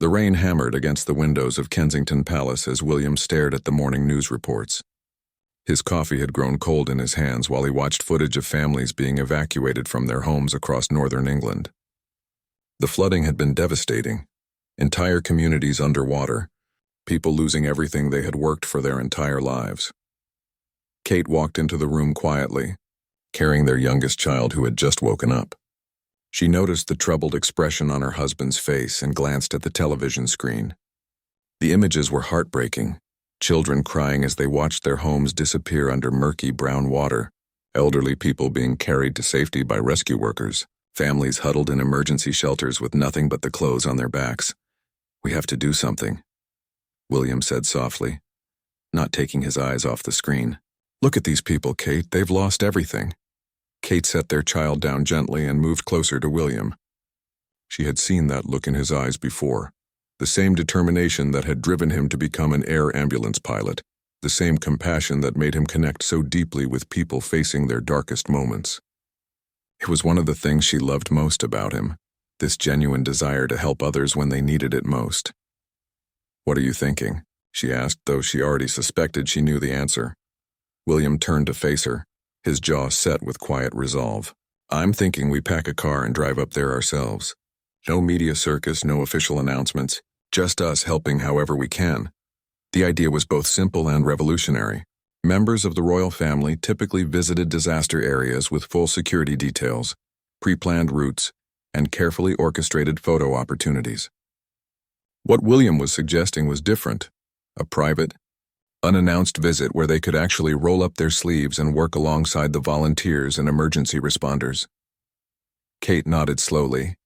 The rain hammered against the windows of Kensington Palace as William stared at the morning news reports. His coffee had grown cold in his hands while he watched footage of families being evacuated from their homes across northern England. The flooding had been devastating. Entire communities underwater, people losing everything they had worked for their entire lives. Kate walked into the room quietly, carrying their youngest child who had just woken up. She noticed the troubled expression on her husband's face and glanced at the television screen. The images were heartbreaking, children crying as they watched their homes disappear under murky brown water, elderly people being carried to safety by rescue workers, families huddled in emergency shelters with nothing but the clothes on their backs. "We have to do something," William said softly, not taking his eyes off the screen. "Look at these people, Kate. They've lost everything." Kate set their child down gently and moved closer to William. She had seen that look in his eyes before, the same determination that had driven him to become an air ambulance pilot, the same compassion that made him connect so deeply with people facing their darkest moments. It was one of the things she loved most about him, this genuine desire to help others when they needed it most. "What are you thinking?" she asked, though she already suspected she knew the answer. William turned to face her, his jaw set with quiet resolve. "I'm thinking we pack a car and drive up there ourselves. No media circus, no official announcements, just us helping however we can." The idea was both simple and revolutionary. Members of the royal family typically visited disaster areas with full security details, pre-planned routes, and carefully orchestrated photo opportunities. What William was suggesting was different, a private, unannounced visit where they could actually roll up their sleeves and work alongside the volunteers and emergency responders. Kate nodded slowly,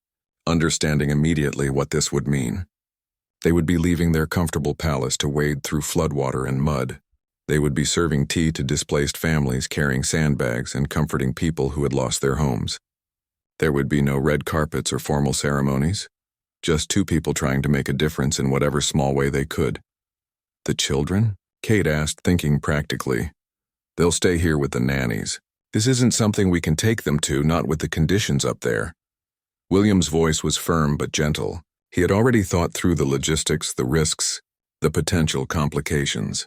understanding immediately what this would mean. They would be leaving their comfortable palace to wade through floodwater and mud. They would be serving tea to displaced families, carrying sandbags, and comforting people who had lost their homes. There would be no red carpets or formal ceremonies, just two people trying to make a difference in whatever small way they could. "The children?" Kate asked, thinking practically. "They'll stay here with the nannies. This isn't something we can take them to, not with the conditions up there." William's voice was firm but gentle. He had already thought through the logistics, the risks, the potential complications.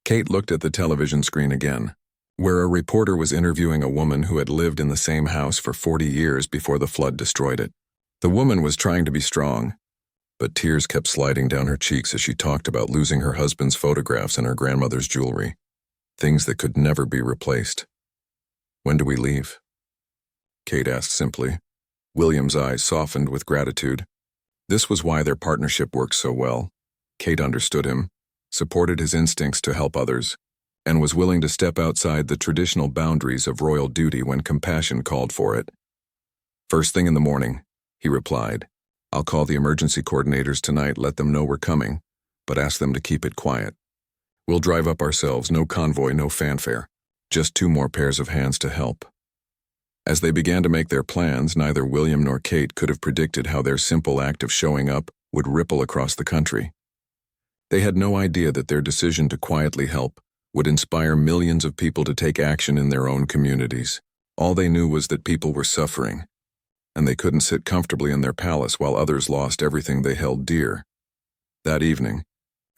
Kate looked at the television screen again, where a reporter was interviewing a woman who had lived in the same house for 40 years before the flood destroyed it. The woman was trying to be strong, but tears kept sliding down her cheeks as she talked about losing her husband's photographs and her grandmother's jewelry, things that could never be replaced. "When do we leave?" Kate asked simply. William's eyes softened with gratitude. This was why their partnership worked so well. Kate understood him, supported his instincts to help others, and was willing to step outside the traditional boundaries of royal duty when compassion called for it. "First thing in the morning," he replied. "I'll call the emergency coordinators tonight, let them know we're coming, but ask them to keep it quiet. We'll drive up ourselves, no convoy, no fanfare, just two more pairs of hands to help." As they began to make their plans, neither William nor Kate could have predicted how their simple act of showing up would ripple across the country. They had no idea that their decision to quietly help would inspire millions of people to take action in their own communities. All they knew was that people were suffering, and they couldn't sit comfortably in their palace while others lost everything they held dear. That evening,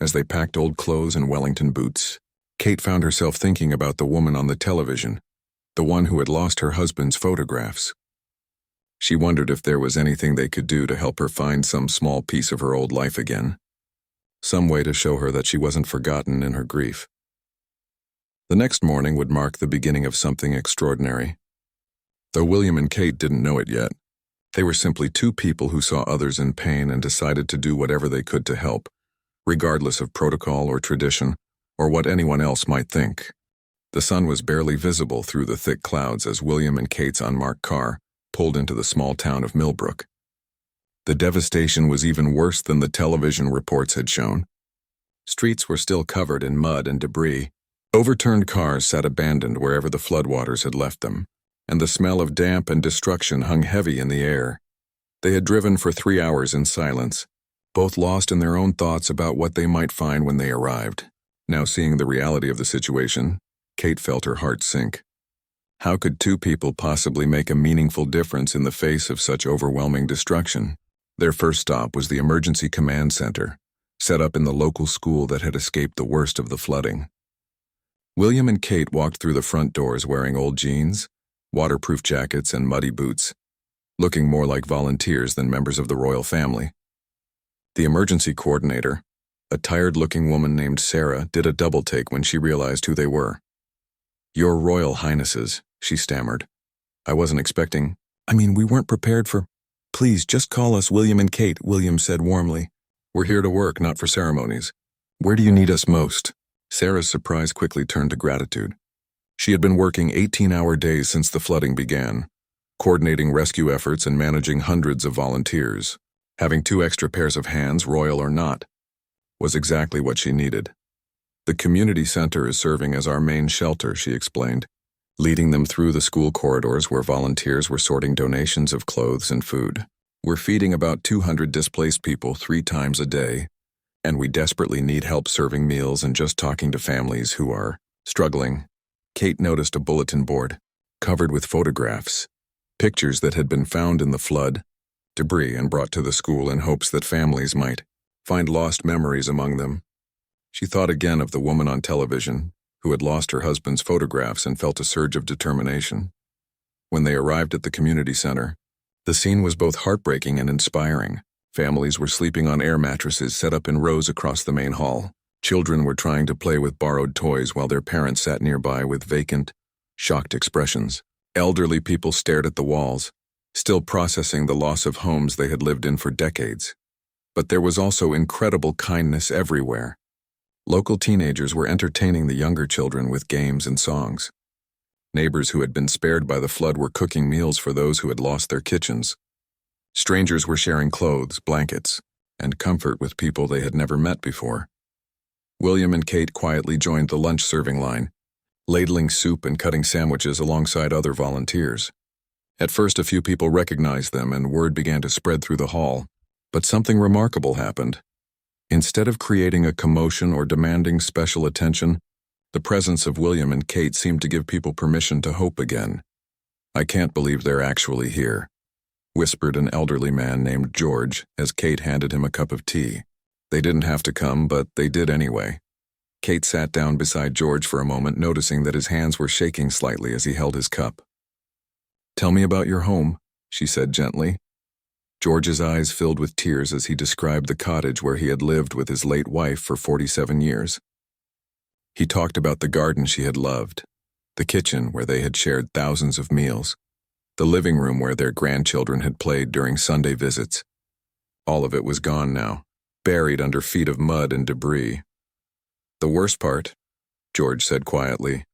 as they packed old clothes and Wellington boots, Kate found herself thinking about the woman on the television, the one who had lost her husband's photographs. She wondered if there was anything they could do to help her find some small piece of her old life again, some way to show her that she wasn't forgotten in her grief. The next morning would mark the beginning of something extraordinary. Though William and Kate didn't know it yet, they were simply two people who saw others in pain and decided to do whatever they could to help, regardless of protocol or tradition, or what anyone else might think. The sun was barely visible through the thick clouds as William and Kate's unmarked car pulled into the small town of Milbrook. The devastation was even worse than the television reports had shown. Streets were still covered in mud and debris. Overturned cars sat abandoned wherever the floodwaters had left them, and the smell of damp and destruction hung heavy in the air. They had driven for 3 hours in silence, both lost in their own thoughts about what they might find when they arrived. Now seeing the reality of the situation, Kate felt her heart sink. How could two people possibly make a meaningful difference in the face of such overwhelming destruction? Their first stop was the Emergency Command Center, set up in the local school that had escaped the worst of the flooding. William and Kate walked through the front doors wearing old jeans, waterproof jackets, and muddy boots, looking more like volunteers than members of the royal family. The emergency coordinator, a tired-looking woman named Sarah, did a double-take when she realized who they were. "Your Royal Highnesses," she stammered. We weren't prepared for—" "Please, just call us William and Kate," William said warmly. "We're here to work, not for ceremonies. Where do you need us most?" Sarah's surprise quickly turned to gratitude. She had been working 18-hour days since the flooding began, coordinating rescue efforts and managing hundreds of volunteers. Having 2 extra pairs of hands, royal or not, was exactly what she needed. "The community center is serving as our main shelter," she explained, leading them through the school corridors where volunteers were sorting donations of clothes and food. "We're feeding about 200 displaced people 3 times a day, and we desperately need help serving meals and just talking to families who are struggling." Kate noticed a bulletin board, covered with photographs, pictures that had been found in the flood, debris, and brought to the school in hopes that families might find lost memories among them. She thought again of the woman on television, who had lost her husband's photographs and felt a surge of determination. When they arrived at the community center, the scene was both heartbreaking and inspiring. Families were sleeping on air mattresses set up in rows across the main hall. Children were trying to play with borrowed toys while their parents sat nearby with vacant, shocked expressions. Elderly people stared at the walls, still processing the loss of homes they had lived in for decades. But there was also incredible kindness everywhere. Local teenagers were entertaining the younger children with games and songs. Neighbors who had been spared by the flood were cooking meals for those who had lost their kitchens. Strangers were sharing clothes, blankets, and comfort with people they had never met before. William and Kate quietly joined the lunch serving line, ladling soup and cutting sandwiches alongside other volunteers. At first, a few people recognized them and word began to spread through the hall. But something remarkable happened. Instead of creating a commotion or demanding special attention, the presence of William and Kate seemed to give people permission to hope again. "I can't believe they're actually here," whispered an elderly man named George as Kate handed him a cup of tea. "They didn't have to come, but they did anyway." Kate sat down beside George for a moment, noticing that his hands were shaking slightly as he held his cup. "Tell me about your home," she said gently. George's eyes filled with tears as he described the cottage where he had lived with his late wife for 47 years. He talked about the garden she had loved, the kitchen where they had shared thousands of meals, the living room where their grandchildren had played during Sunday visits. All of it was gone now, buried under feet of mud and debris. "The worst part," George said quietly,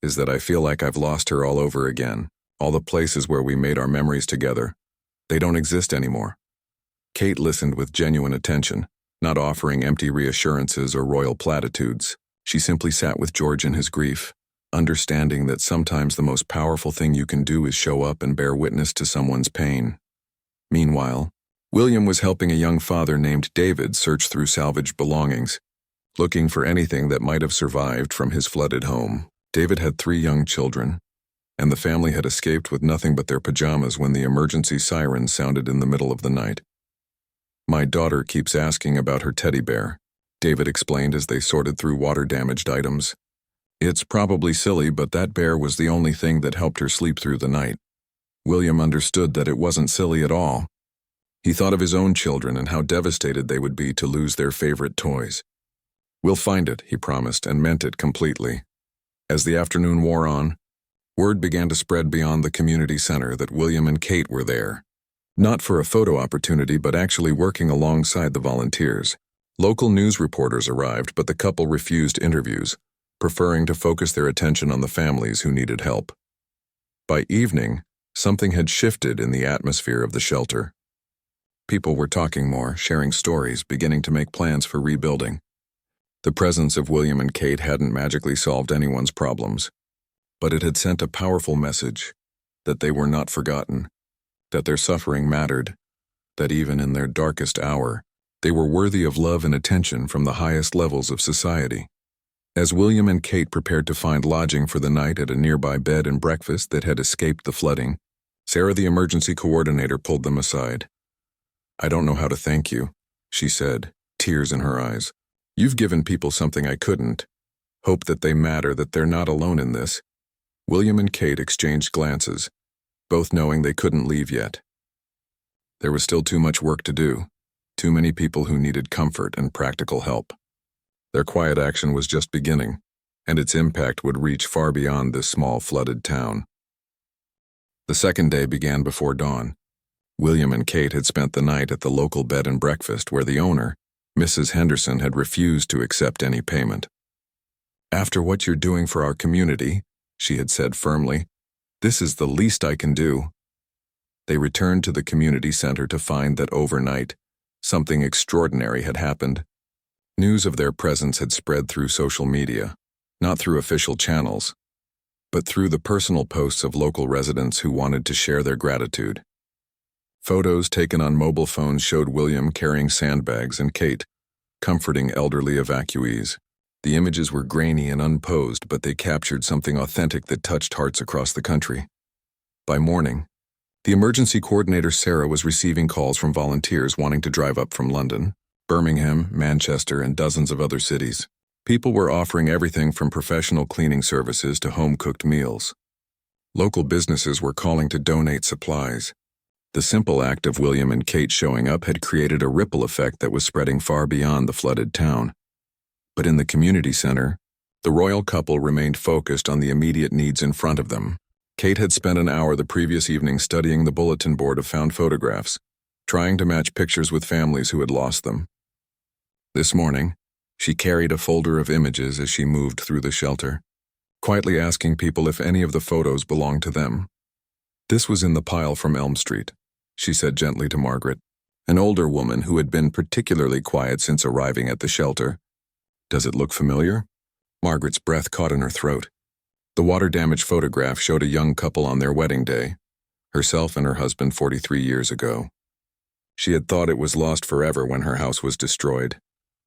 "is that I feel like I've lost her all over again. All the places where we made our memories together. They don't exist anymore." Kate listened with genuine attention, not offering empty reassurances or royal platitudes. She simply sat with George in his grief, understanding that sometimes the most powerful thing you can do is show up and bear witness to someone's pain. Meanwhile, William was helping a young father named David search through salvaged belongings, looking for anything that might have survived from his flooded home. David had 3 young children, and the family had escaped with nothing but their pajamas when the emergency siren sounded in the middle of the night. "My daughter keeps asking about her teddy bear," David explained as they sorted through water-damaged items. "It's probably silly, but that bear was the only thing that helped her sleep through the night." William understood that it wasn't silly at all. He thought of his own children and how devastated they would be to lose their favorite toys. "We'll find it," he promised, and meant it completely. As the afternoon wore on, word began to spread beyond the community center that William and Kate were there. Not for a photo opportunity, but actually working alongside the volunteers. Local news reporters arrived, but the couple refused interviews, preferring to focus their attention on the families who needed help. By evening, something had shifted in the atmosphere of the shelter. People were talking more, sharing stories, beginning to make plans for rebuilding. The presence of William and Kate hadn't magically solved anyone's problems, but it had sent a powerful message that they were not forgotten, that their suffering mattered, that even in their darkest hour, they were worthy of love and attention from the highest levels of society. As William and Kate prepared to find lodging for the night at a nearby bed and breakfast that had escaped the flooding, Sarah, the emergency coordinator, pulled them aside. "I don't know how to thank you," she said, tears in her eyes. "You've given people something I couldn't. Hope that they matter, that they're not alone in this." William and Kate exchanged glances, both knowing they couldn't leave yet. There was still too much work to do, too many people who needed comfort and practical help. Their quiet action was just beginning, and its impact would reach far beyond this small flooded town. The second day began before dawn. William and Kate had spent the night at the local bed and breakfast where the owner, Mrs. Henderson, had refused to accept any payment. "After what you're doing for our community," she had said firmly, "this is the least I can do." They returned to the community center to find that overnight, something extraordinary had happened. News of their presence had spread through social media, not through official channels, but through the personal posts of local residents who wanted to share their gratitude. Photos taken on mobile phones showed William carrying sandbags and Kate comforting elderly evacuees. The images were grainy and unposed, but they captured something authentic that touched hearts across the country. By morning, the emergency coordinator Sarah was receiving calls from volunteers wanting to drive up from London, Birmingham, Manchester, and dozens of other cities. People were offering everything from professional cleaning services to home-cooked meals. Local businesses were calling to donate supplies. The simple act of William and Kate showing up had created a ripple effect that was spreading far beyond the flooded town. But in the community center, the royal couple remained focused on the immediate needs in front of them. Kate had spent an hour the previous evening studying the bulletin board of found photographs, trying to match pictures with families who had lost them. This morning, she carried a folder of images as she moved through the shelter, quietly asking people if any of the photos belonged to them. "This was in the pile from Elm Street," she said gently to Margaret, an older woman who had been particularly quiet since arriving at the shelter. "Does it look familiar?" Margaret's breath caught in her throat. The water-damaged photograph showed a young couple on their wedding day, herself and her husband 43 years ago. She had thought it was lost forever when her house was destroyed.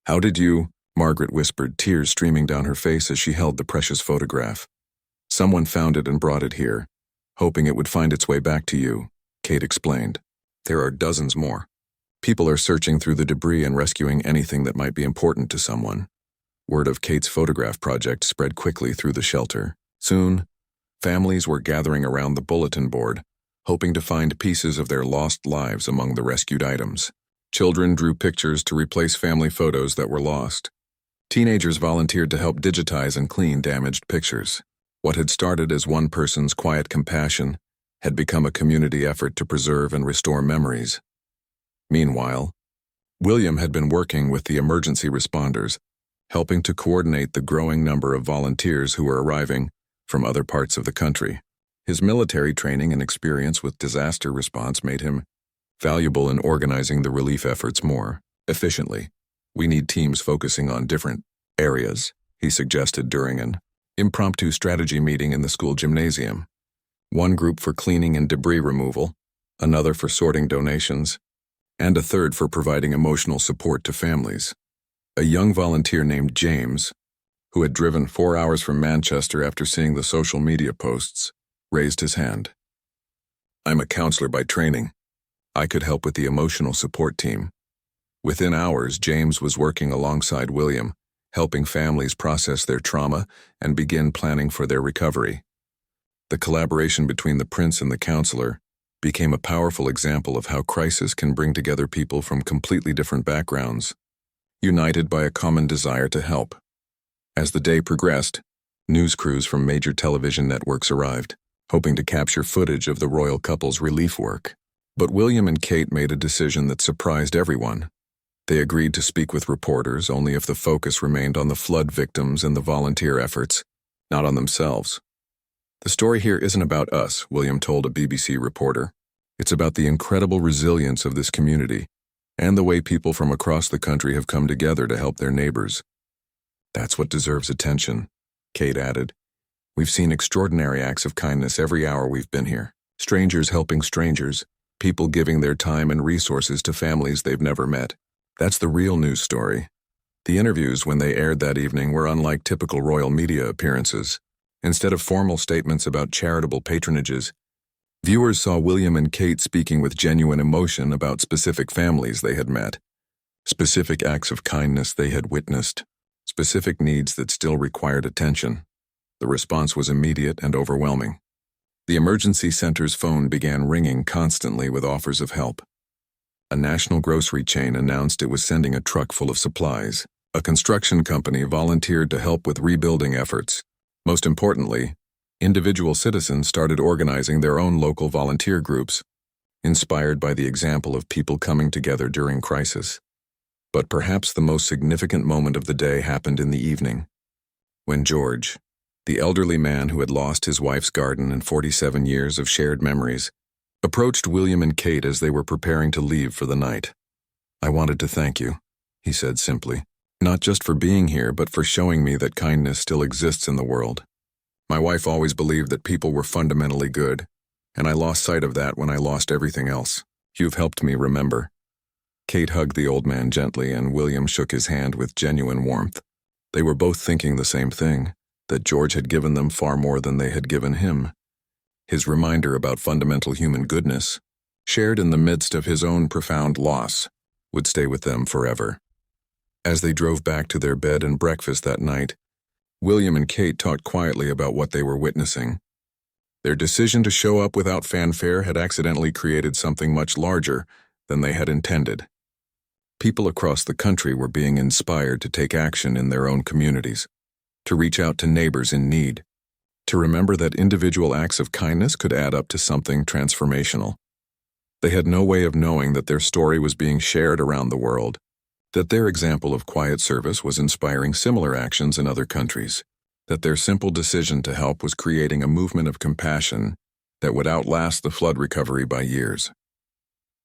"How did you?" Margaret whispered, tears streaming down her face as she held the precious photograph. "Someone found it and brought it here, hoping it would find its way back to you," Kate explained. "There are dozens more. People are searching through the debris and rescuing anything that might be important to someone." Word of Kate's photograph project spread quickly through the shelter. Soon, families were gathering around the bulletin board, hoping to find pieces of their lost lives among the rescued items. Children drew pictures to replace family photos that were lost. Teenagers volunteered to help digitize and clean damaged pictures. What had started as one person's quiet compassion had become a community effort to preserve and restore memories. Meanwhile, William had been working with the emergency responders, helping to coordinate the growing number of volunteers who were arriving from other parts of the country. His military training and experience with disaster response made him valuable in organizing the relief efforts more efficiently. "We need teams focusing on different areas," he suggested during an impromptu strategy meeting in the school gymnasium. One group for cleaning and debris removal, another for sorting donations, and a third for providing emotional support to families. A young volunteer named James, who had driven 4 hours from Manchester after seeing the social media posts, raised his hand. "I'm a counselor by training. I could help with the emotional support team." Within hours, James was working alongside William, helping families process their trauma and begin planning for their recovery. The collaboration between the prince and the counselor became a powerful example of how crisis can bring together people from completely different backgrounds, united by a common desire to help. As the day progressed, news crews from major television networks arrived, hoping to capture footage of the royal couple's relief work. But William and Kate made a decision that surprised everyone. They agreed to speak with reporters only if the focus remained on the flood victims and the volunteer efforts, not on themselves. "The story here isn't about us," William told a BBC reporter. "It's about the incredible resilience of this community and the way people from across the country have come together to help their neighbors. That's what deserves attention," Kate added. "We've seen extraordinary acts of kindness every hour we've been here. Strangers helping strangers, people giving their time and resources to families they've never met. That's the real news story." The interviews, when they aired that evening, were unlike typical royal media appearances. Instead of formal statements about charitable patronages, Viewers saw William and Kate speaking with genuine emotion about specific families they had met, specific acts of kindness they had witnessed, specific needs that still required attention. The response was immediate and overwhelming. The emergency center's phone began ringing constantly with offers of help. A national grocery chain announced it was sending a truck full of supplies. A construction company volunteered to help with rebuilding efforts. Most importantly, individual citizens started organizing their own local volunteer groups, inspired by the example of people coming together during crisis. But perhaps the most significant moment of the day happened in the evening, when George, the elderly man who had lost his wife's garden and 47 years of shared memories, approached William and Kate as they were preparing to leave for the night. "I wanted to thank you," he said simply, "not just for being here, but for showing me that kindness still exists in the world. My wife always believed that people were fundamentally good, and I lost sight of that when I lost everything else. You've helped me remember." Kate hugged the old man gently, and William shook his hand with genuine warmth. They were both thinking the same thing, that George had given them far more than they had given him. His reminder about fundamental human goodness, shared in the midst of his own profound loss, would stay with them forever. As they drove back to their bed and breakfast that night, William and Kate talked quietly about what they were witnessing. Their decision to show up without fanfare had accidentally created something much larger than they had intended. People across the country were being inspired to take action in their own communities, to reach out to neighbors in need, to remember that individual acts of kindness could add up to something transformational. They had no way of knowing that their story was being shared around the world, that their example of quiet service was inspiring similar actions in other countries, that their simple decision to help was creating a movement of compassion that would outlast the flood recovery by years.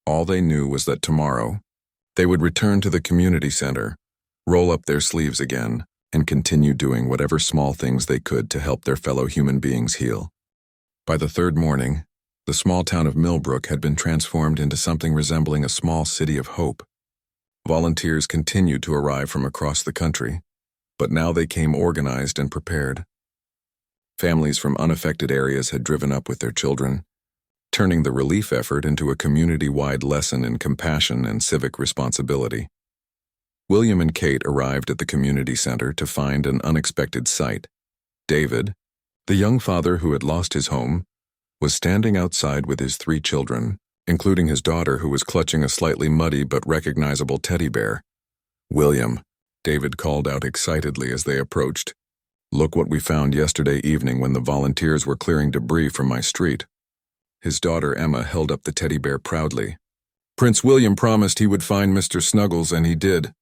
All they knew was that tomorrow, they would return to the community center, roll up their sleeves again, and continue doing whatever small things they could to help their fellow human beings heal. By the third morning, the small town of Milbrook had been transformed into something resembling a small city of hope. Volunteers continued to arrive from across the country, but now they came organized and prepared. Families from unaffected areas had driven up with their children, turning the relief effort into a community-wide lesson in compassion and civic responsibility. William and Kate arrived at the community center to find an unexpected sight. David, the young father who had lost his home, was standing outside with his 3 children, including his daughter who was clutching a slightly muddy but recognizable teddy bear. "William," David called out excitedly as they approached, "look what we found yesterday evening when the volunteers were clearing debris from my street." His daughter Emma held up the teddy bear proudly. "Prince William promised he would find Mr. Snuggles, and he did,"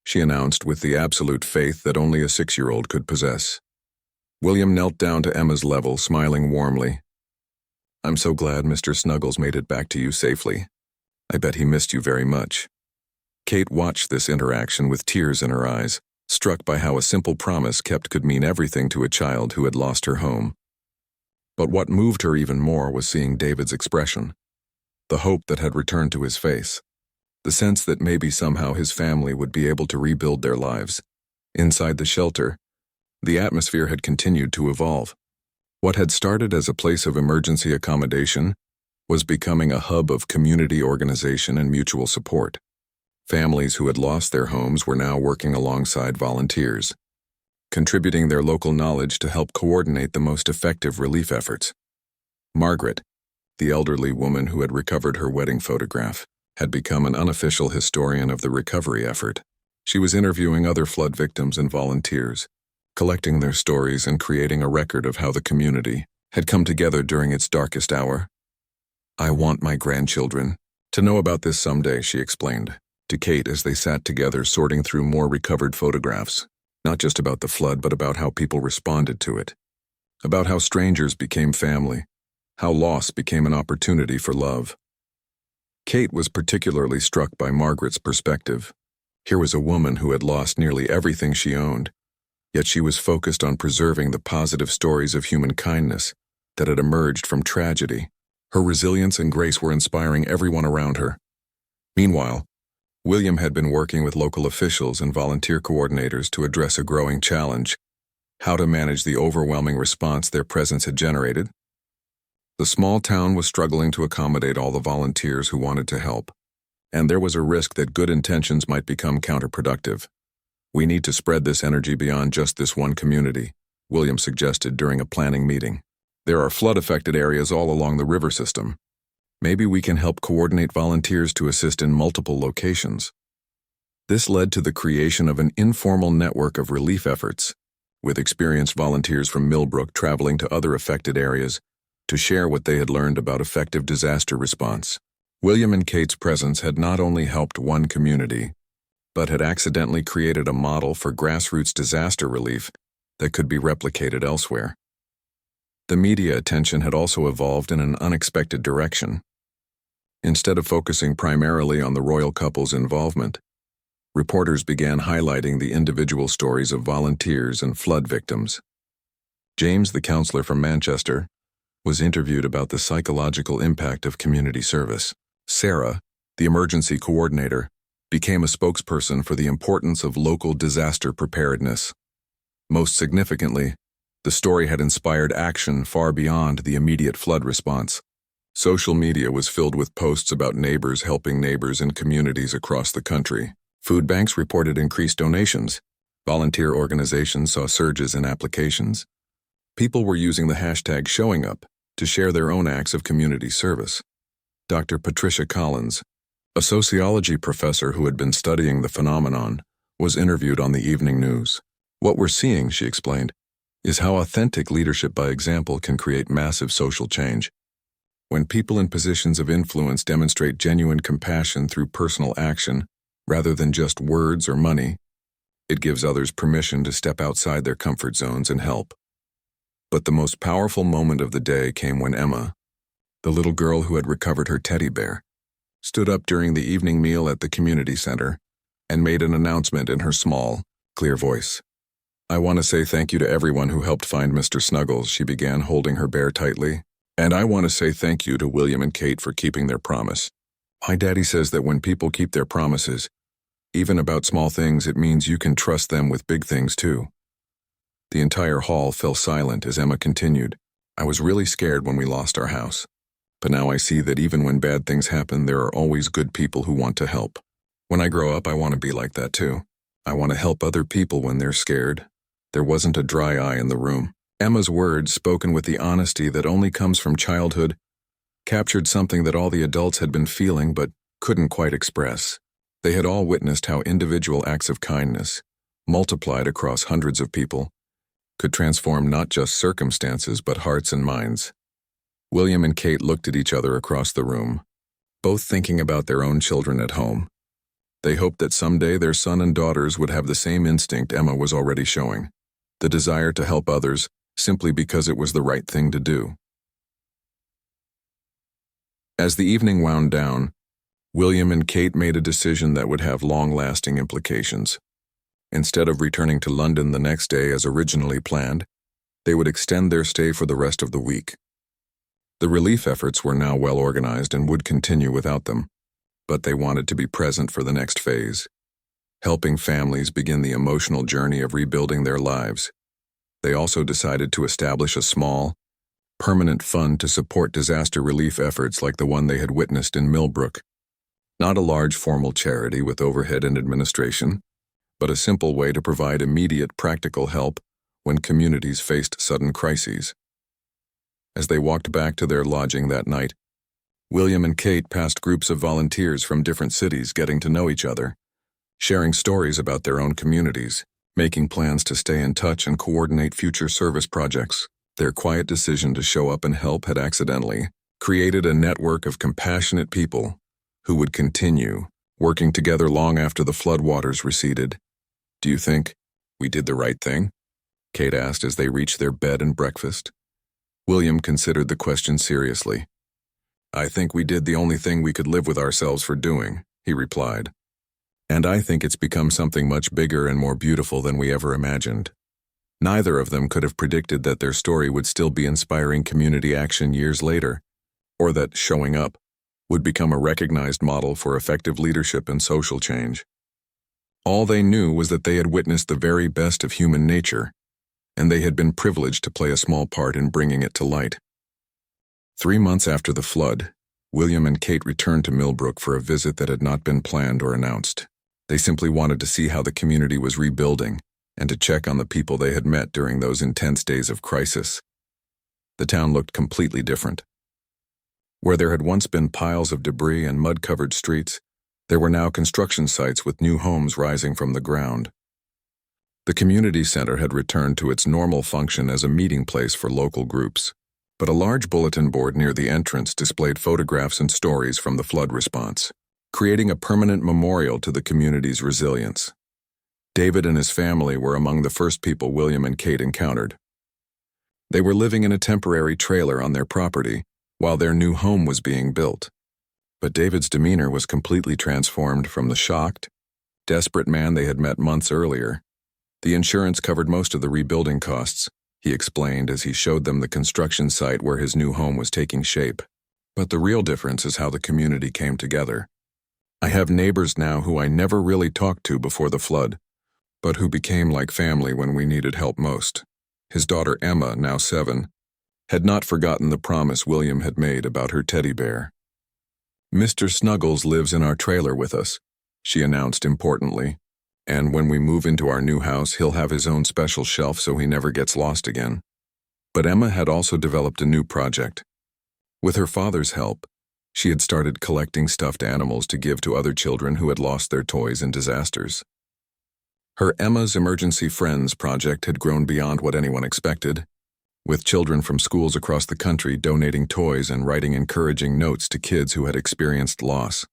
she announced with the absolute faith that only a 6-year-old could possess. William knelt down to Emma's level, smiling warmly. "I'm so glad Mr. Snuggles made it back to you safely. I bet he missed you very much." Kate watched this interaction with tears in her eyes, struck by how a simple promise kept could mean everything to a child who had lost her home. But what moved her even more was seeing David's expression, the hope that had returned to his face, the sense that maybe somehow his family would be able to rebuild their lives. Inside the shelter, the atmosphere had continued to evolve. What had started as a place of emergency accommodation was becoming a hub of community organization and mutual support. Families who had lost their homes were now working alongside volunteers, contributing their local knowledge to help coordinate the most effective relief efforts. Margaret, the elderly woman who had recovered her wedding photograph, had become an unofficial historian of the recovery effort. She was interviewing other flood victims and volunteers, collecting their stories and creating a record of how the community had come together during its darkest hour. "I want my grandchildren to know about this someday," she explained to Kate as they sat together sorting through more recovered photographs, not just about the flood but about how people responded to it, about how strangers became family, how loss became an opportunity for love. Kate was particularly struck by Margaret's perspective. Here was a woman who had lost nearly everything she owned, yet she was focused on preserving the positive stories of human kindness that had emerged from tragedy. Her resilience and grace were inspiring everyone around her. Meanwhile, William had been working with local officials and volunteer coordinators to address a growing challenge: how to manage the overwhelming response their presence had generated. The small town was struggling to accommodate all the volunteers who wanted to help, and there was a risk that good intentions might become counterproductive. "We need to spread this energy beyond just this one community," William suggested during a planning meeting. "There are flood-affected areas all along the river system. Maybe we can help coordinate volunteers to assist in multiple locations." This led to the creation of an informal network of relief efforts, with experienced volunteers from Milbrook traveling to other affected areas to share what they had learned about effective disaster response. William and Kate's presence had not only helped one community, but had accidentally created a model for grassroots disaster relief that could be replicated elsewhere. The media attention had also evolved in an unexpected direction. Instead of focusing primarily on the royal couple's involvement, reporters began highlighting the individual stories of volunteers and flood victims. James, the counselor from Manchester, was interviewed about the psychological impact of community service. Sarah, the emergency coordinator, became a spokesperson for the importance of local disaster preparedness. Most significantly, the story had inspired action far beyond the immediate flood response. Social media was filled with posts about neighbors helping neighbors in communities across the country. Food banks reported increased donations. Volunteer organizations saw surges in applications. People were using the hashtag #ShowingUp to share their own acts of community service. Dr. Patricia Collins, a sociology professor who had been studying the phenomenon, was interviewed on the evening news. "What we're seeing," she explained, "is how authentic leadership by example can create massive social change. When people in positions of influence demonstrate genuine compassion through personal action, rather than just words or money, it gives others permission to step outside their comfort zones and help." But the most powerful moment of the day came when Emma, the little girl who had recovered her teddy bear, stood up during the evening meal at the community center and made an announcement in her small, clear voice. "I want to say thank you to everyone who helped find Mr. Snuggles," she began, holding her bear tightly. "And I want to say thank you to William and Kate for keeping their promise. My daddy says that when people keep their promises, even about small things, it means you can trust them with big things too." The entire hall fell silent as Emma continued. "I was really scared when we lost our house. But now I see that even when bad things happen, there are always good people who want to help. When I grow up, I want to be like that too. I want to help other people when they're scared." There wasn't a dry eye in the room. Emma's words, spoken with the honesty that only comes from childhood, captured something that all the adults had been feeling but couldn't quite express. They had all witnessed how individual acts of kindness, multiplied across hundreds of people, could transform not just circumstances but hearts and minds. William and Kate looked at each other across the room, both thinking about their own children at home. They hoped that someday their son and daughters would have the same instinct Emma was already showing, the desire to help others simply because it was the right thing to do. As the evening wound down, William and Kate made a decision that would have long-lasting implications. Instead of returning to London the next day as originally planned, they would extend their stay for the rest of the week. The relief efforts were now well organized and would continue without them, but they wanted to be present for the next phase, helping families begin the emotional journey of rebuilding their lives. They also decided to establish a small, permanent fund to support disaster relief efforts like the one they had witnessed in Milbrook. Not a large formal charity with overhead and administration, but a simple way to provide immediate practical help when communities faced sudden crises. As they walked back to their lodging that night, William and Kate passed groups of volunteers from different cities getting to know each other, sharing stories about their own communities, making plans to stay in touch and coordinate future service projects. Their quiet decision to show up and help had accidentally created a network of compassionate people who would continue working together long after the floodwaters receded. "Do you think we did the right thing?" Kate asked as they reached their bed and breakfast. William considered the question seriously. "I think we did the only thing we could live with ourselves for doing," he replied. "And I think it's become something much bigger and more beautiful than we ever imagined." Neither of them could have predicted that their story would still be inspiring community action years later, or that showing up would become a recognized model for effective leadership and social change. All they knew was that they had witnessed the very best of human nature, and they had been privileged to play a small part in bringing it to light. 3 months after the flood, William and Kate returned to Milbrook for a visit that had not been planned or announced. They simply wanted to see how the community was rebuilding and to check on the people they had met during those intense days of crisis. The town looked completely different. Where there had once been piles of debris and mud-covered streets, there were now construction sites with new homes rising from the ground. The community center had returned to its normal function as a meeting place for local groups, but a large bulletin board near the entrance displayed photographs and stories from the flood response, creating a permanent memorial to the community's resilience. David and his family were among the first people William and Kate encountered. They were living in a temporary trailer on their property while their new home was being built. But David's demeanor was completely transformed from the shocked, desperate man they had met months earlier. The insurance covered most of the rebuilding costs, he explained as he showed them the construction site where his new home was taking shape. But the real difference is how the community came together. I have neighbors now who I never really talked to before the flood, but who became like family when we needed help most. His daughter Emma, now 7, had not forgotten the promise William had made about her teddy bear. "Mr. Snuggles lives in our trailer with us," she announced importantly, "and when we move into our new house, he'll have his own special shelf so he never gets lost again." But Emma had also developed a new project. With her father's help, she had started collecting stuffed animals to give to other children who had lost their toys in disasters. Her Emma's Emergency Friends project had grown beyond what anyone expected, with children from schools across the country donating toys and writing encouraging notes to kids who had experienced loss.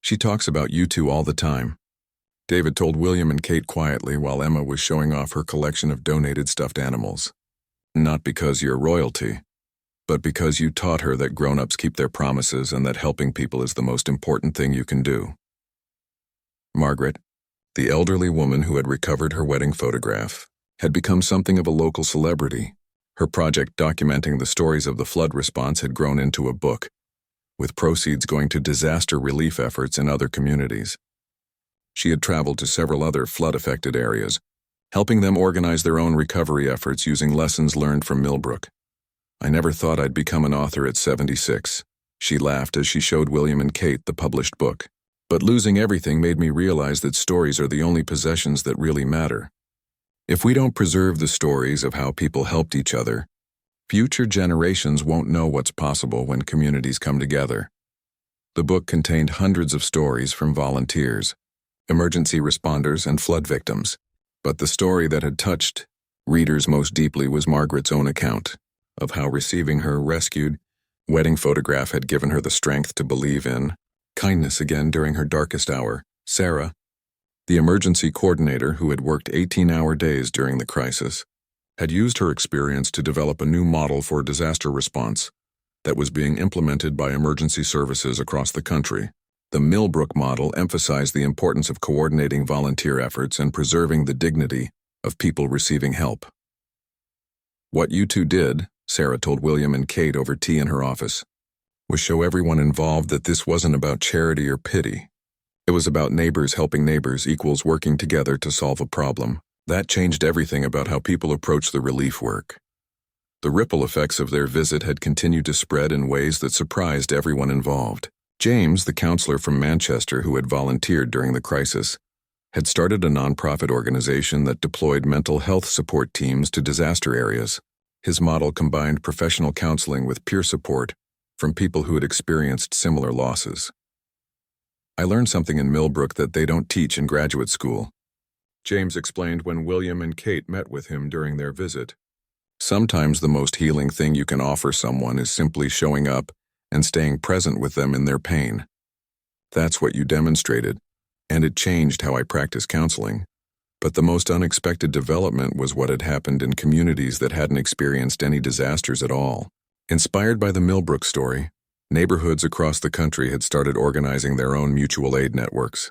"She talks about you two all the time," David told William and Kate quietly while Emma was showing off her collection of donated stuffed animals. "Not because you're royalty, but because you taught her that grown-ups keep their promises and that helping people is the most important thing you can do." Margaret, the elderly woman who had recovered her wedding photograph, had become something of a local celebrity. Her project documenting the stories of the flood response had grown into a book, with proceeds going to disaster relief efforts in other communities. She had traveled to several other flood-affected areas, helping them organize their own recovery efforts using lessons learned from Milbrook. "I never thought I'd become an author at 76, she laughed as she showed William and Kate the published book. "But losing everything made me realize that stories are the only possessions that really matter. If we don't preserve the stories of how people helped each other, future generations won't know what's possible when communities come together." The book contained hundreds of stories from volunteers, emergency responders, and flood victims. But the story that had touched readers most deeply was Margaret's own account of how receiving her rescued wedding photograph had given her the strength to believe in kindness again during her darkest hour. Sarah, the emergency coordinator who had worked 18-hour days during the crisis, had used her experience to develop a new model for disaster response that was being implemented by emergency services across the country. The Milbrook model emphasized the importance of coordinating volunteer efforts and preserving the dignity of people receiving help. "What you two did," Sarah told William and Kate over tea in her office, "was show everyone involved that this wasn't about charity or pity. It was about neighbors helping neighbors equals working together to solve a problem. That changed everything about how people approach the relief work." The ripple effects of their visit had continued to spread in ways that surprised everyone involved. James, the counselor from Manchester who had volunteered during the crisis, had started a nonprofit organization that deployed mental health support teams to disaster areas. His model combined professional counseling with peer support from people who had experienced similar losses. "I learned something in Milbrook that they don't teach in graduate school," James explained when William and Kate met with him during their visit. "Sometimes the most healing thing you can offer someone is simply showing up and staying present with them in their pain. That's what you demonstrated, and it changed how I practice counseling. But the most unexpected development was what had happened in communities that hadn't experienced any disasters at all." Inspired by the Milbrook story, neighborhoods across the country had started organizing their own mutual aid networks.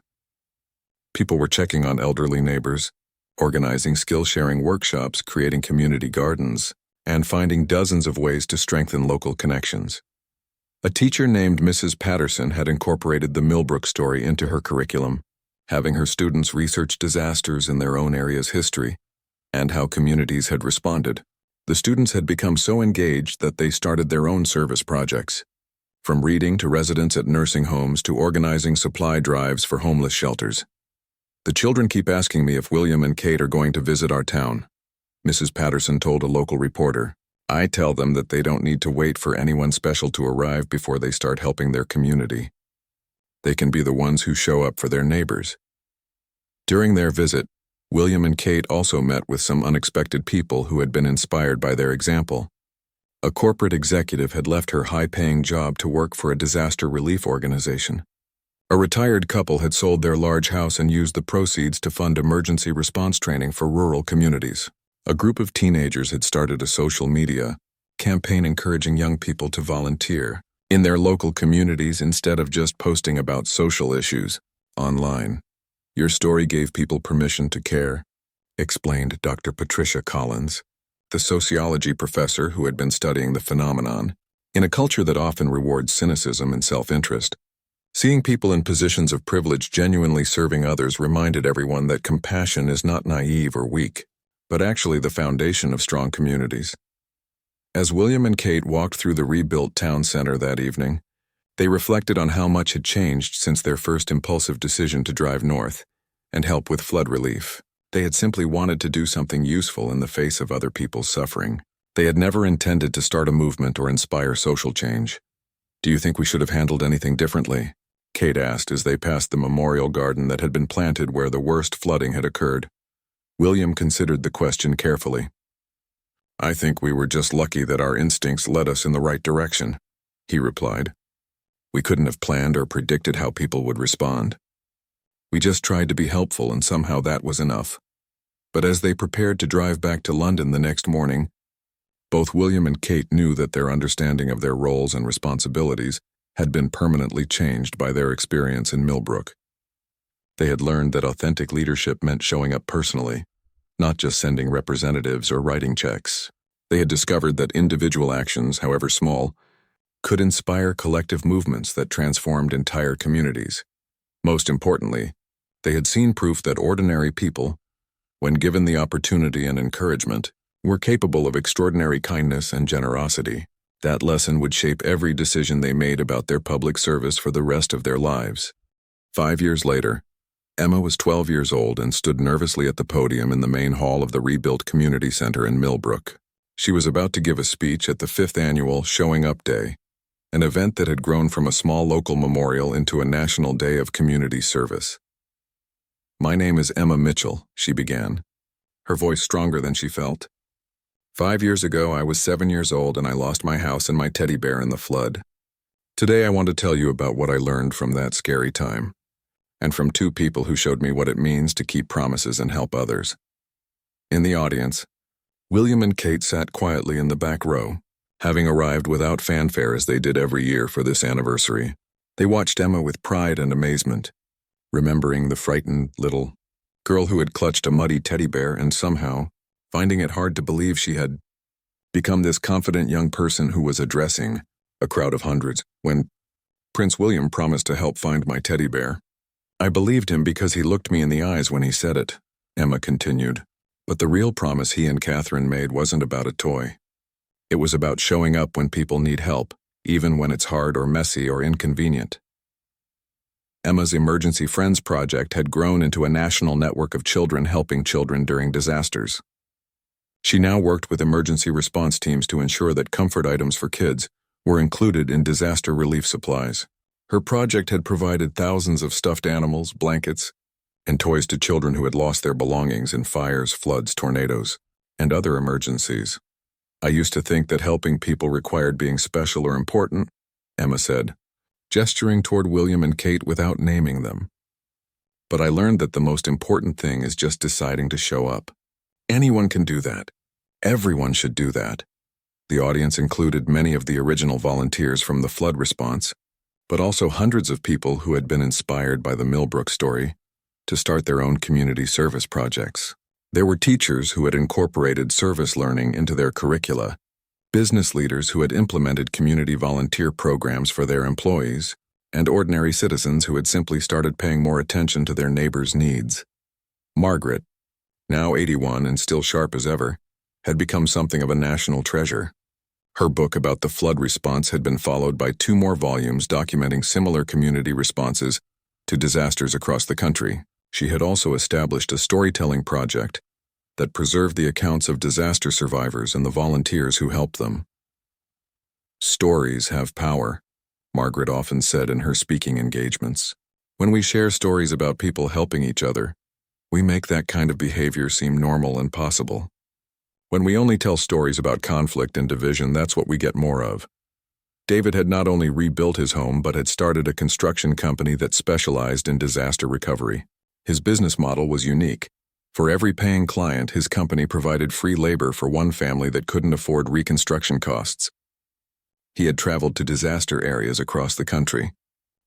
People were checking on elderly neighbors, organizing skill-sharing workshops, creating community gardens, and finding dozens of ways to strengthen local connections. A teacher named Mrs. Patterson had incorporated the Milbrook story into her curriculum, having her students research disasters in their own area's history and how communities had responded. The students had become so engaged that they started their own service projects, from reading to residents at nursing homes to organizing supply drives for homeless shelters. The children keep asking me if William and Kate are going to visit our town, Mrs. Patterson told a local reporter. I tell them that they don't need to wait for anyone special to arrive before they start helping their community. They can be the ones who show up for their neighbors. During their visit, William and Kate also met with some unexpected people who had been inspired by their example. A corporate executive had left her high-paying job to work for a disaster relief organization. A retired couple had sold their large house and used the proceeds to fund emergency response training for rural communities. A group of teenagers had started a social media campaign encouraging young people to volunteer in their local communities instead of just posting about social issues online. Your story gave people permission to care, explained Dr. Patricia Collins, the sociology professor who had been studying the phenomenon. In a culture that often rewards cynicism and self-interest, seeing people in positions of privilege genuinely serving others reminded everyone that compassion is not naive or weak, but actually the foundation of strong communities. As William and Kate walked through the rebuilt town center that evening, they reflected on how much had changed since their first impulsive decision to drive north and help with flood relief. They had simply wanted to do something useful in the face of other people's suffering. They had never intended to start a movement or inspire social change. Do you think we should have handled anything differently? Kate asked as they passed the memorial garden that had been planted where the worst flooding had occurred. William considered the question carefully. I think we were just lucky that our instincts led us in the right direction, he replied. We couldn't have planned or predicted how people would respond. We just tried to be helpful and somehow that was enough. But as they prepared to drive back to London the next morning, both William and Kate knew that their understanding of their roles and responsibilities had been permanently changed by their experience in Milbrook. They had learned that authentic leadership meant showing up personally, not just sending representatives or writing checks. They had discovered that individual actions, however small, could inspire collective movements that transformed entire communities. Most importantly, they had seen proof that ordinary people, when given the opportunity and encouragement, were capable of extraordinary kindness and generosity. That lesson would shape every decision they made about their public service for the rest of their lives. 5 years later, Emma was 12 years old and stood nervously at the podium in the main hall of the rebuilt community center in Milbrook. She was about to give a speech at the 5th annual Showing Up Day, an event that had grown from a small local memorial into a national day of community service. My name is Emma Mitchell, she began, her voice stronger than she felt. 5 years ago, I was 7 years old and I lost my house and my teddy bear in the flood. Today, I want to tell you about what I learned from that scary time, and from 2 people who showed me what it means to keep promises and help others. In the audience, William and Kate sat quietly in the back row, having arrived without fanfare as they did every year for this anniversary. They watched Emma with pride and amazement, remembering the frightened little girl who had clutched a muddy teddy bear and somehow, finding it hard to believe she had become this confident young person who was addressing a crowd of hundreds when Prince William promised to help find my teddy bear. I believed him because he looked me in the eyes when he said it, Emma continued. But the real promise he and Catherine made wasn't about a toy. It was about showing up when people need help, even when it's hard or messy or inconvenient. Emma's Emergency Friends project had grown into a national network of children helping children during disasters. She now worked with emergency response teams to ensure that comfort items for kids were included in disaster relief supplies. Her project had provided thousands of stuffed animals, blankets, and toys to children who had lost their belongings in fires, floods, tornadoes, and other emergencies. I used to think that helping people required being special or important, Emma said, gesturing toward William and Kate without naming them. But I learned that the most important thing is just deciding to show up. Anyone can do that. Everyone should do that. The audience included many of the original volunteers from the flood response, but also hundreds of people who had been inspired by the Milbrook story to start their own community service projects. There were teachers who had incorporated service learning into their curricula, business leaders who had implemented community volunteer programs for their employees, and ordinary citizens who had simply started paying more attention to their neighbors' needs. Margaret, now 81 and still sharp as ever, had become something of a national treasure. Her book about the flood response had been followed by 2 more volumes documenting similar community responses to disasters across the country. She had also established a storytelling project that preserved the accounts of disaster survivors and the volunteers who helped them. Stories have power, Margaret often said in her speaking engagements. When we share stories about people helping each other, we make that kind of behavior seem normal and possible. When we only tell stories about conflict and division, that's what we get more of. David had not only rebuilt his home but had started a construction company that specialized in disaster recovery. His business model was unique. For every paying client, his company provided free labor for one family that couldn't afford reconstruction costs. He had traveled to disaster areas across the country,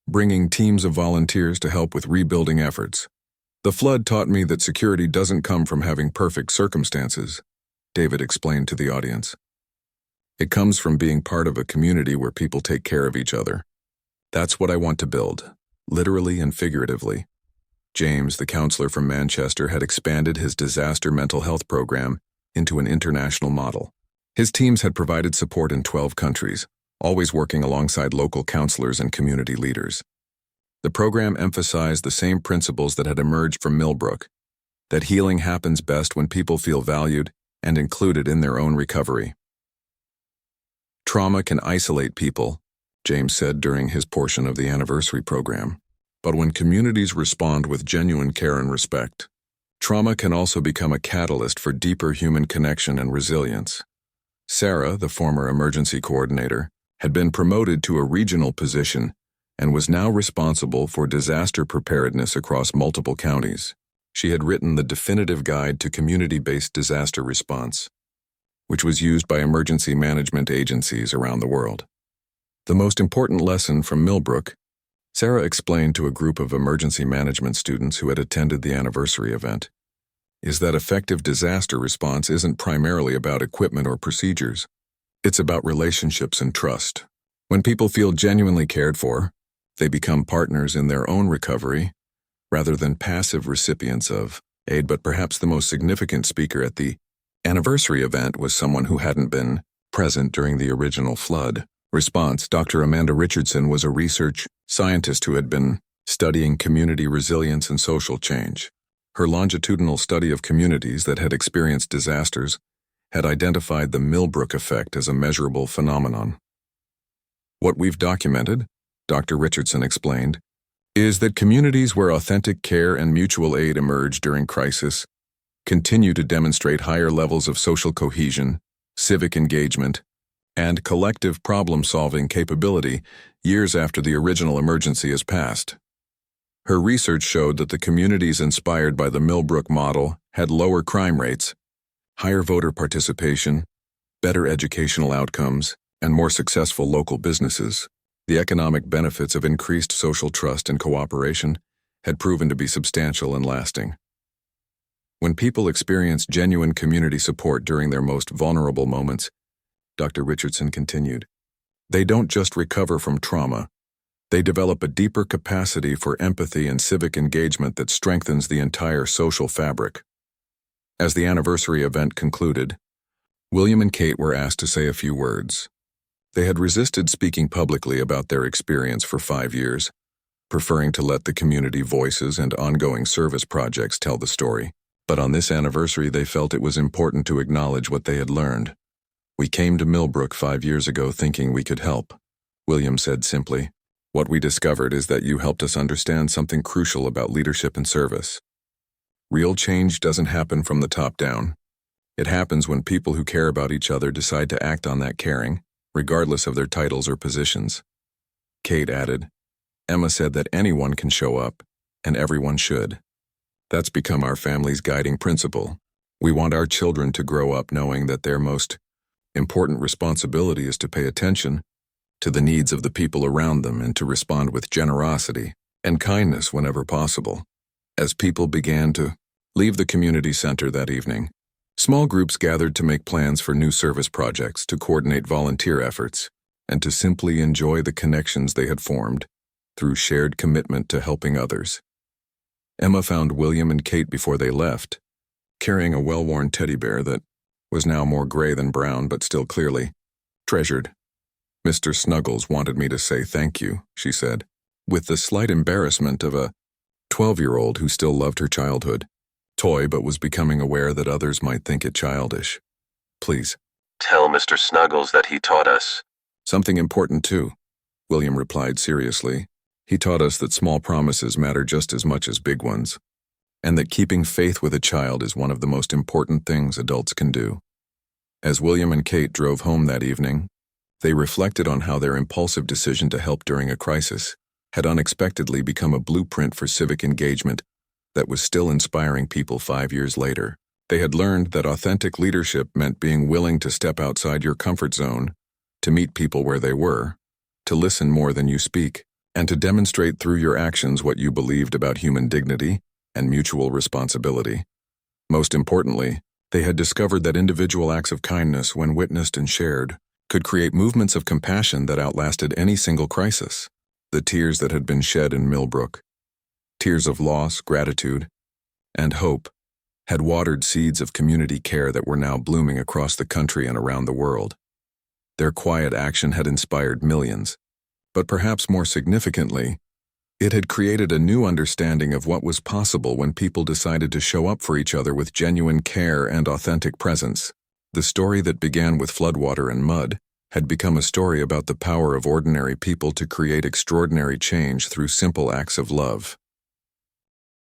bringing teams of volunteers to help with rebuilding efforts. The flood taught me that security doesn't come from having perfect circumstances, David explained to the audience. It comes from being part of a community where people take care of each other. That's what I want to build, literally and figuratively. James, the counselor from Manchester, had expanded his disaster mental health program into an international model. His teams had provided support in 12 countries, always working alongside local counselors and community leaders. The program emphasized the same principles that had emerged from Milbrook, that healing happens best when people feel valued and included in their own recovery. Trauma can isolate people, James said during his portion of the anniversary program. But when communities respond with genuine care and respect, trauma can also become a catalyst for deeper human connection and resilience. Sarah, the former emergency coordinator, had been promoted to a regional position and was now responsible for disaster preparedness across multiple counties. She had written the definitive guide to community-based disaster response, which was used by emergency management agencies around the world. The most important lesson from Milbrook, Sarah explained to a group of emergency management students who had attended the anniversary event, is that effective disaster response isn't primarily about equipment or procedures. It's about relationships and trust. When people feel genuinely cared for, they become partners in their own recovery rather than passive recipients of aid. But perhaps the most significant speaker at the anniversary event was someone who hadn't been present during the original flood response. Dr. Amanda Richardson was a research scientist who had been studying community resilience and social change. Her longitudinal study of communities that had experienced disasters had identified the Milbrook effect as a measurable phenomenon. What we've documented, Dr. Richardson explained, is that communities where authentic care and mutual aid emerge during crisis continue to demonstrate higher levels of social cohesion, civic engagement, and collective problem-solving capability years after the original emergency has passed. Her research showed that the communities inspired by the Milbrook model had lower crime rates, higher voter participation, better educational outcomes, and more successful local businesses. The economic benefits of increased social trust and cooperation had proven to be substantial and lasting. When people experience genuine community support during their most vulnerable moments, Dr. Richardson continued, they don't just recover from trauma, they develop a deeper capacity for empathy and civic engagement that strengthens the entire social fabric. As the anniversary event concluded, William and Kate were asked to say a few words. They had resisted speaking publicly about their experience for 5 years, preferring to let the community voices and ongoing service projects tell the story. But on this anniversary, they felt it was important to acknowledge what they had learned. We came to Milbrook 5 years ago thinking we could help, William said simply. What we discovered is that you helped us understand something crucial about leadership and service. Real change doesn't happen from the top down. It happens when people who care about each other decide to act on that caring, regardless of their titles or positions. Kate added, Emma said that anyone can show up, and everyone should. That's become our family's guiding principle. We want our children to grow up knowing that their most important responsibility is to pay attention to the needs of the people around them and to respond with generosity and kindness whenever possible. As people began to leave the community center that evening, small groups gathered to make plans for new service projects, to coordinate volunteer efforts, and to simply enjoy the connections they had formed through shared commitment to helping others. Emma found William and Kate before they left, carrying a well-worn teddy bear that was now more gray than brown, but still clearly treasured. "Mr. Snuggles wanted me to say thank you," she said, with the slight embarrassment of a 12-year-old who still loved her childhood toy but was becoming aware that others might think it childish. "Please. Tell Mr. Snuggles that he taught us." Something important, too," William replied seriously. "He taught us that small promises matter just as much as big ones, and that keeping faith with a child is one of the most important things adults can do." As William and Kate drove home that evening, they reflected on how their impulsive decision to help during a crisis had unexpectedly become a blueprint for civic engagement that was still inspiring people 5 years later. They had learned that authentic leadership meant being willing to step outside your comfort zone, to meet people where they were, to listen more than you speak, and to demonstrate through your actions what you believed about human dignity and mutual responsibility. Most importantly, they had discovered that individual acts of kindness, when witnessed and shared, could create movements of compassion that outlasted any single crisis. The tears that had been shed in Milbrook, tears of loss, gratitude, and hope, had watered seeds of community care that were now blooming across the country and around the world. Their quiet action had inspired millions, but perhaps more significantly, it had created a new understanding of what was possible when people decided to show up for each other with genuine care and authentic presence. The story that began with floodwater and mud had become a story about the power of ordinary people to create extraordinary change through simple acts of love.